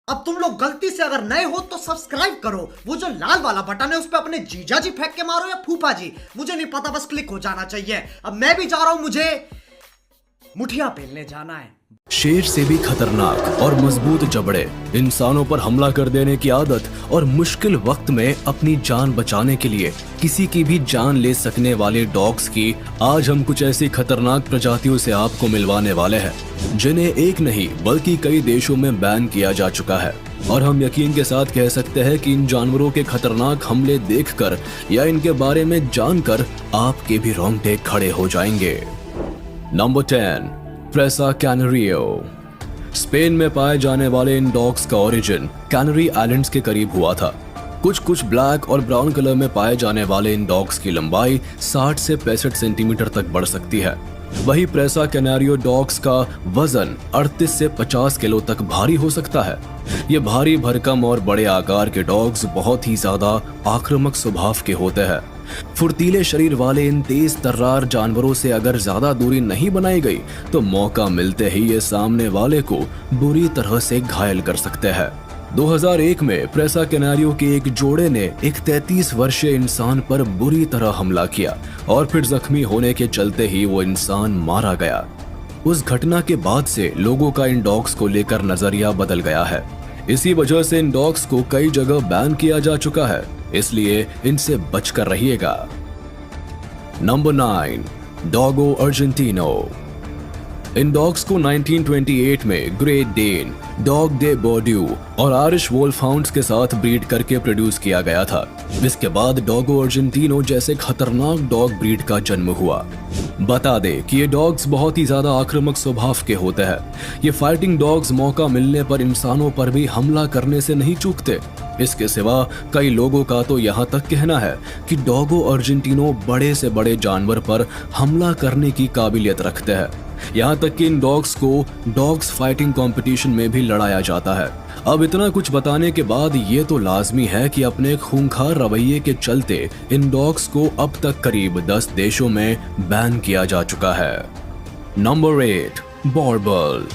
अब तुम लोग गलती से अगर नए हो तो सब्सक्राइब करो, वो जो लाल वाला बटन है उस पे अपने जीजा जी फेंक के मारो या फूफा जी, मुझे नहीं पता, बस क्लिक हो जाना चाहिए। अब मैं भी जा रहा हूं, मुझे मुठिया पेलने जाना है। शेर से भी खतरनाक और मजबूत जबड़े, इंसानों पर हमला कर देने की आदत और मुश्किल वक्त में अपनी जान बचाने के लिए किसी की भी जान ले सकने वाले डॉग्स की आज हम कुछ ऐसी खतरनाक प्रजातियों से आपको मिलवाने वाले हैं जिन्हें एक नहीं बल्कि कई देशों में बैन किया जा चुका है। और हम यकीन के साथ कह सकते हैं कि इन जानवरों के खतरनाक हमले देखकर या इनके बारे में जानकर आपके भी रोंगटे खड़े हो जाएंगे। नंबर 10, प्रेसा कैनरियो। स्पेन में पाए जाने वाले इन डॉग्स का ओरिजिन कैनरी आइलैंड्स के करीब हुआ था। कुछ ब्लैक और ब्राउन कलर में पाए जाने वाले इन डॉग्स की लंबाई 60 से 65 सेंटीमीटर तक बढ़ सकती है। वही प्रेसा कैनारियो डॉग्स का वजन 38 से 50 किलो तक भारी हो सकता है। ये भारी भरकम और बड़े आकार के डॉग्स बहुत ही ज्यादा आक्रामक स्वभाव के होते हैं। फुर्तीले शरीर वाले इन तेज तर्रार जानवरों से अगर ज्यादा दूरी नहीं बनाई गई तो मौका मिलते ही ये सामने वाले को बुरी तरह से घायल कर सकते हैं। 2001 में प्रेसा कैनारियो के एक जोड़े ने एक 33 वर्षीय इंसान पर बुरी तरह हमला किया और फिर जख्मी होने के चलते ही वो इंसान मारा गया। उस घटना के बाद से लोगों का इन डॉग्स को लेकर नजरिया बदल गया है। इसी वजह से इन डॉग्स को कई जगह बैन किया जा चुका है, इसलिए इनसे बचकर रहिएगा। Number 9, Dogo Argentino. इन डॉग्स को 1928 में Great Dane, Dogue de Bordeaux और आयरिश वोल्फहाउंड्स के साथ ब्रीड करके प्रोड्यूस किया गया था। इसके बाद डॉगो अर्जेंटिनो जैसे खतरनाक डॉग ब्रीड का जन्म हुआ। बता दे कि ये डॉग्स बहुत ही ज्यादा आक्रामक स्वभाव के होते हैं। ये फाइटिंग डॉग्स मौका मिलने पर इंसानों पर भी हमला करने से नहीं चूकते। इसके सिवा कई लोगों का तो यहाँ तक कहना है कि डॉगो अर्जेंटिनो बड़े से बड़े जानवर पर हमला करने की काबिलियत रखते हैं। यहाँ तक कि इन डॉग्स को डॉग्स फाइटिंग कंपटीशन में भी लड़ाया जाता है। अब इतना कुछ बताने के बाद ये तो लाजमी है कि अपने खूंखार रवैये के चलते इन डॉग्स को अब तक करीब 10 देशों में बैन किया जा चुका है। नंबर 8, बॉर्बल।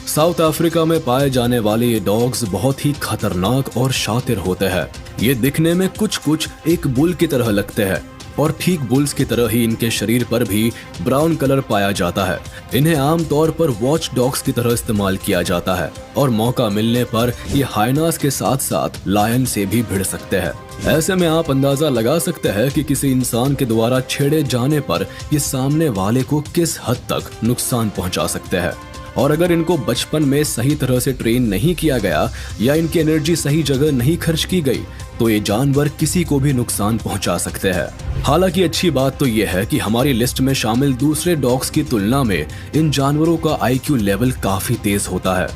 साउथ अफ्रीका में पाए जाने वाले ये डॉग्स बहुत ही खतरनाक और शातिर होते हैं। ये दिखने में कुछ एक बुल की तरह लगते हैं और ठीक बुल्स की तरह ही इनके शरीर पर भी ब्राउन कलर पाया जाता है। इन्हें आमतौर पर वॉच डॉग्स की तरह इस्तेमाल किया जाता है और मौका मिलने पर ये हाइनास के साथ साथ लायन से भी भिड़ सकते हैं। ऐसे में आप अंदाजा लगा सकते हैं कि किसी इंसान के द्वारा छेड़े जाने पर ये सामने वाले को किस हद तक नुकसान पहुंचा सकते हैं। और अगर इनको बचपन में सही तरह से ट्रेन नहीं किया गया या इनकी एनर्जी सही जगह नहीं खर्च की गई तो ये जानवर किसी को भी नुकसान पहुंचा सकते हैं। हालांकि अच्छी बात तो ये है कि हमारी लिस्ट में शामिल दूसरे डॉग्स की तुलना में इन जानवरों का IQ लेवल काफी तेज होता है,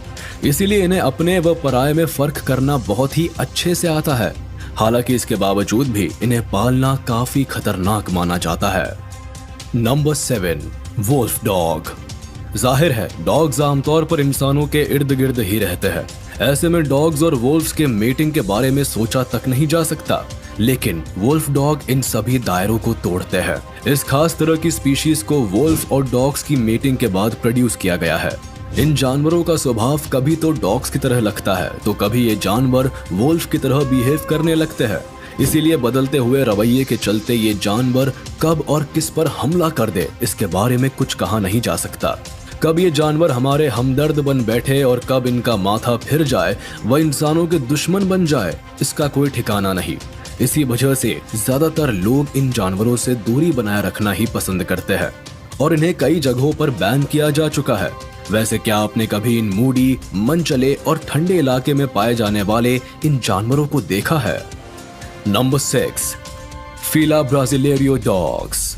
इसीलिए इन्हें अपने व पराये में फर्क करना बहुत ही अच्छे से आता है। हालांकि इसके बावजूद भी इन्हें पालना काफी खतरनाक माना जाता है। Number 7, wolf dog. जाहिर है डॉग्स आमतौर पर इंसानों के इर्द गिर्द ही रहते हैं। ऐसे में डॉग्स और वुल्फ्स के मेटिंग के बारे में सोचा तक नहीं जा सकता, लेकिन वुल्फ डॉग इन सभी दायरों को तोड़ते हैं। इस खास तरह की स्पीशीज को वुल्फ और डॉग्स की मेटिंग के बाद प्रोड्यूस किया गया है। इन जानवरों का स्वभाव कभी तो डॉग्स की तरह लगता है तो कभी ये जानवर वुल्फ की तरह बिहेव करने लगते हैं। इसीलिए बदलते हुए रवैये के चलते ये जानवर कब और किस पर हमला कर दे इसके बारे में कुछ कहा नहीं जा सकता। कब ये जानवर हमारे हमदर्द बन बैठे और कब इनका माथा फिर जाए व इंसानों के दुश्मन बन जाए, इसका कोई ठिकाना नहीं। इसी वजह से ज्यादातर लोग इन जानवरों से दूरी बनाए रखना ही पसंद करते हैं और इन्हें कई जगहों पर बैन किया जा चुका है। वैसे क्या आपने कभी इन मूडी, मनचले और ठंडे इलाके में पाए जाने वाले इन जानवरों को देखा है? Number 6, फीला ब्राजिलेरियो dogs.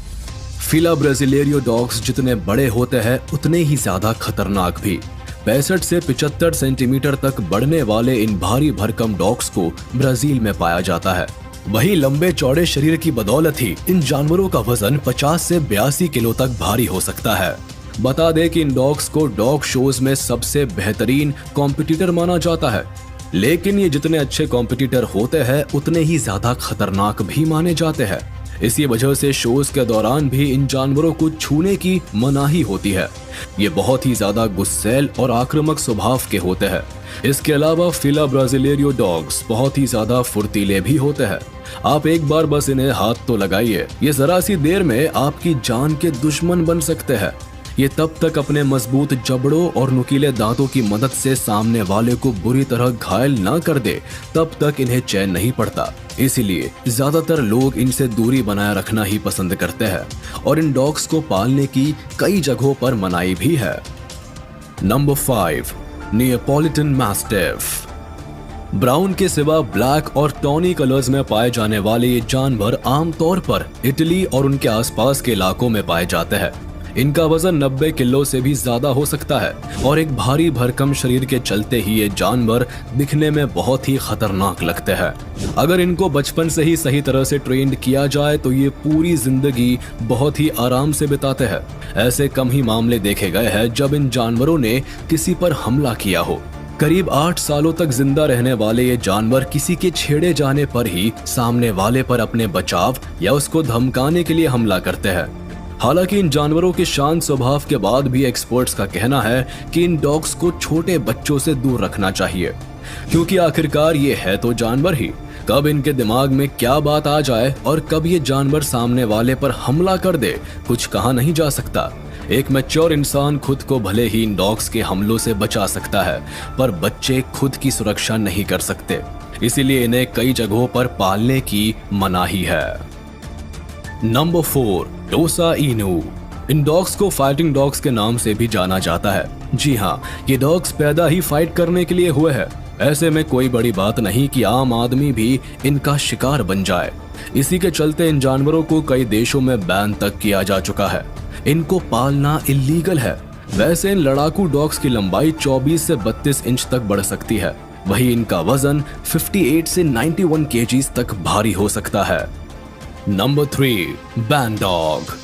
फीला ब्राजिलेरियो डॉग्स जितने बड़े होते हैं उतने ही ज्यादा खतरनाक भी। 65 से 75 सेंटीमीटर तक बढ़ने वाले इन भारी भरकम डॉग्स को ब्राजील में पाया जाता है। वहीं लंबे चौड़े शरीर की बदौलत ही इन जानवरों का वजन 50 से 82 किलो तक भारी हो सकता है। बता दें कि इन डॉग्स को डॉग शोज में सबसे बेहतरीन कॉम्पिटिटर माना जाता है, लेकिन ये जितने अच्छे कॉम्पिटिटर होते हैं उतने ही ज्यादा खतरनाक भी माने जाते हैं। इसी वजह से शोज के दौरान भी इन जानवरों को छूने की मनाही होती है। ये बहुत ही ज्यादा गुस्सैल और आक्रामक स्वभाव के होते हैं। इसके अलावा फिला ब्राजिलेरियो डॉग्स बहुत ही ज्यादा फुर्तीले भी होते हैं। आप एक बार बस इन्हें हाथ तो लगाइए, ये जरा सी देर में आपकी जान के दुश्मन बन सकते हैं। ये तब तक अपने मजबूत जबड़ों और नुकीले दांतों की मदद से सामने वाले को बुरी तरह घायल ना कर दे, तब तक इन्हें चैन नहीं पड़ता। इसीलिए ज्यादातर लोग इनसे दूरी बनाए रखना ही पसंद करते हैं और इन डॉग्स को पालने की कई जगहों पर मनाही भी है। Number 5, Neapolitan mastiff. ब्राउन के सिवा ब्लैक और टॉनी कलर्स में पाए जाने वाले ये जानवर आमतौर पर इटली और उनके आसपास के इलाकों में पाए जाते हैं। इनका वजन 90 किलो से भी ज्यादा हो सकता है और एक भारी भरकम शरीर के चलते ही ये जानवर दिखने में बहुत ही खतरनाक लगते हैं। अगर इनको बचपन से ही सही तरह से ट्रेंड किया जाए तो ये पूरी जिंदगी बहुत ही आराम से बिताते हैं। ऐसे कम ही मामले देखे गए हैं जब इन जानवरों ने किसी पर हमला किया हो। करीब 8 सालों तक जिंदा रहने वाले ये जानवर किसी के छेड़े जाने पर ही सामने वाले पर अपने बचाव या उसको धमकाने के लिए हमला करते हैं। हालांकि इन जानवरों के शांत स्वभाव के बाद भी एक्सपर्ट्स का कहना है कि इन डॉग्स को छोटे बच्चों से दूर रखना चाहिए, क्योंकि आखिरकार ये है तो जानवर ही। कब इनके दिमाग में क्या बात आ जाए और कब ये जानवर सामने वाले पर हमला कर दे, कुछ कहा नहीं जा सकता। एक मैच्योर इंसान खुद को भले ही इन डॉग्स के हमलों से बचा सकता है, पर बच्चे खुद की सुरक्षा नहीं कर सकते। इसीलिए इन्हें कई जगहों पर पालने की मनाही है। नंबर 4, टोसा इनू। इन डॉग्स को फाइटिंग डॉग्स के नाम से भी जाना जाता है। जी हाँ, ये डॉग्स पैदा ही फाइट करने के लिए हुए हैं। ऐसे में कोई बड़ी बात नहीं कि आम आदमी भी इनका शिकार बन जाए। इसी के चलते इन जानवरों को कई देशों में बैन तक किया जा चुका है। इनको पालना इल्लीगल है। वैसे इन लड़ाकू डॉग्स की लंबाई 24 से 32 इंच तक बढ़ सकती है। वहीं इनका वजन 58 से 91 केजीज तक भारी हो सकता है। Number 3, bandog.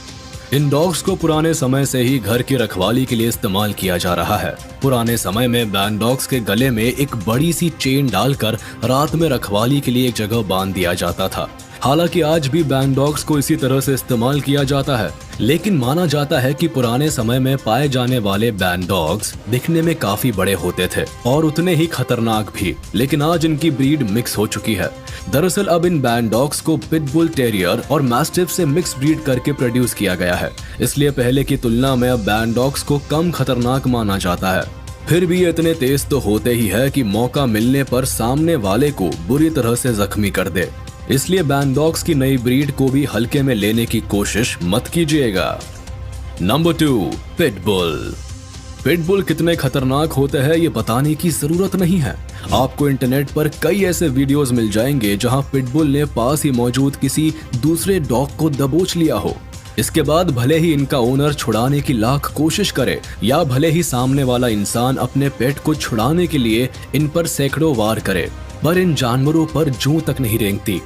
इन डॉग्स को पुराने समय से ही घर की रखवाली के लिए इस्तेमाल किया जा रहा है। पुराने समय में बैन डॉग्स के गले में एक बड़ी सी चेन डालकर रात में रखवाली के लिए एक जगह बांध दिया जाता था। हालांकि आज भी बैन डॉग्स को इसी तरह से इस्तेमाल किया जाता है, लेकिन माना जाता है कि पुराने समय में पाए जाने वाले बैन डॉग्स दिखने में काफी बड़े होते थे और उतने ही खतरनाक भी, लेकिन आज इनकी ब्रीड मिक्स हो चुकी है। दरअसल अब इन बैन डॉग्स को पिटबुल टेरियर और मैस्टिफ से मिक्स ब्रीड करके प्रोड्यूस किया गया है। इसलिए पहले की तुलना में अब बैन डॉग्स को कम खतरनाक माना जाता है। फिर भी ये इतने तेज तो होते ही है कि मौका मिलने पर सामने वाले को बुरी तरह से जख्मी कर दे। इसलिए बैन डॉग्स की नई ब्रीड को भी हल्के में लेने की कोशिश मत कीजिएगा। Number 2, pitbull. पिटबुल कितने खतरनाक होते हैं ये बताने की जरूरत नहीं है। आपको इंटरनेट पर कई ऐसे वीडियोस मिल जाएंगे जहां पिटबुल ने पास ही मौजूद किसी दूसरे डॉग को दबोच लिया हो। इसके बाद भले ही इनका ओनर छुड़ाने की लाख कोशिश करे या भले ही सामने वाला इंसान अपने पेट को छुड़ाने के लिए इन पर सैकड़ों वार करे, पर इन जानवरों पर जूं तक नहीं रेंगती।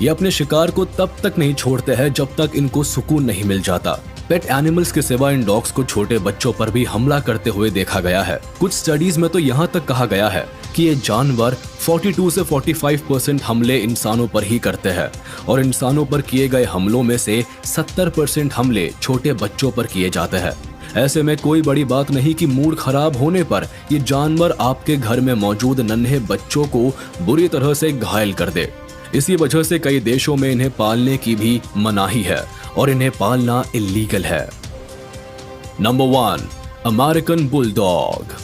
ये अपने शिकार को तब तक नहीं छोड़ते हैं जब तक इनको सुकून नहीं मिल जाता। पेट एनिमल्स के सिवा इन डॉग्स को छोटे बच्चों पर भी हमला करते हुए देखा गया है। कुछ स्टडीज में तो यहाँ तक कहा गया है कि ये जानवर 42 से 45% हमले इंसानों पर ही करते हैं और इंसानों पर किए गए हमलों में से 70% हमले छोटे बच्चों पर किए जाते हैं। ऐसे में कोई बड़ी बात नहीं कि मूड खराब होने पर ये जानवर आपके घर में मौजूद नन्हे बच्चों को बुरी तरह से घायल कर दे। इसी वजह से कई देशों में इन्हें पालने की भी मनाही है और इन्हें पालना इल्लीगल है। Number 1, American bulldog.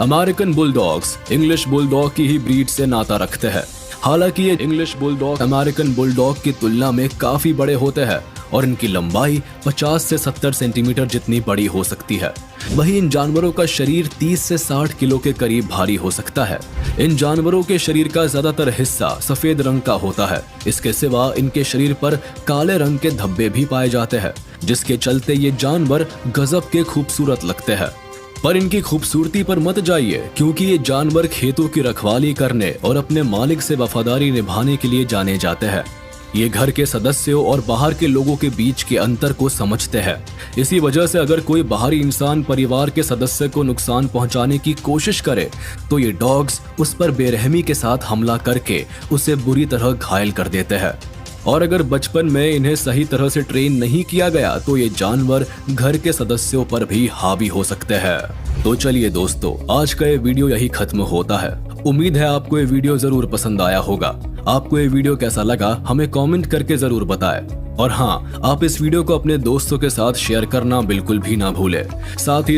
American bulldogs English bulldog की ही ब्रीड से नाता रखते हैं। हालांकि ये इंग्लिश बुलडॉग अमेरिकन बुलडॉग की तुलना में काफी बड़े होते हैं और इनकी लंबाई 50 से 70 सेंटीमीटर जितनी बड़ी हो सकती है। वहीं इन जानवरों का शरीर 30 से 60 किलो के करीब भारी हो सकता है। इन जानवरों के शरीर का ज्यादातर हिस्सा सफेद रंग का होता है। इसके सिवा इनके शरीर पर काले रंग के धब्बे भी पाए जाते हैं, जिसके चलते ये जानवर गजब के खूबसूरत लगते हैं। पर इनकी खूबसूरती पर मत जाइए, क्योंकि ये जानवर खेतों की रखवाली करने और अपने मालिक से वफादारी निभाने के लिए जाने जाते हैं। ये घर के सदस्यों और बाहर के लोगों के बीच के अंतर को समझते हैं। इसी वजह से अगर कोई बाहरी इंसान परिवार के सदस्य को नुकसान पहुंचाने की कोशिश करे तो ये डॉग्स उस पर बेरहमी के साथ हमला करके उसे बुरी तरह घायल कर देते हैं। और अगर बचपन में इन्हें सही तरह से ट्रेन नहीं किया गया तो ये जानवर घर के सदस्यों पर भी हावी हो सकते हैं। तो चलिए दोस्तों, आज का ये वीडियो यही खत्म होता है। उम्मीद है आपको ये वीडियो जरूर पसंद आया होगा। आपको ये वीडियो कैसा लगा हमें कमेंट करके जरूर बताएं। और हाँ, आप इस वीडियो को अपने दोस्तों के साथ शेयर करना बिल्कुल भी ना भूलें। साथ ही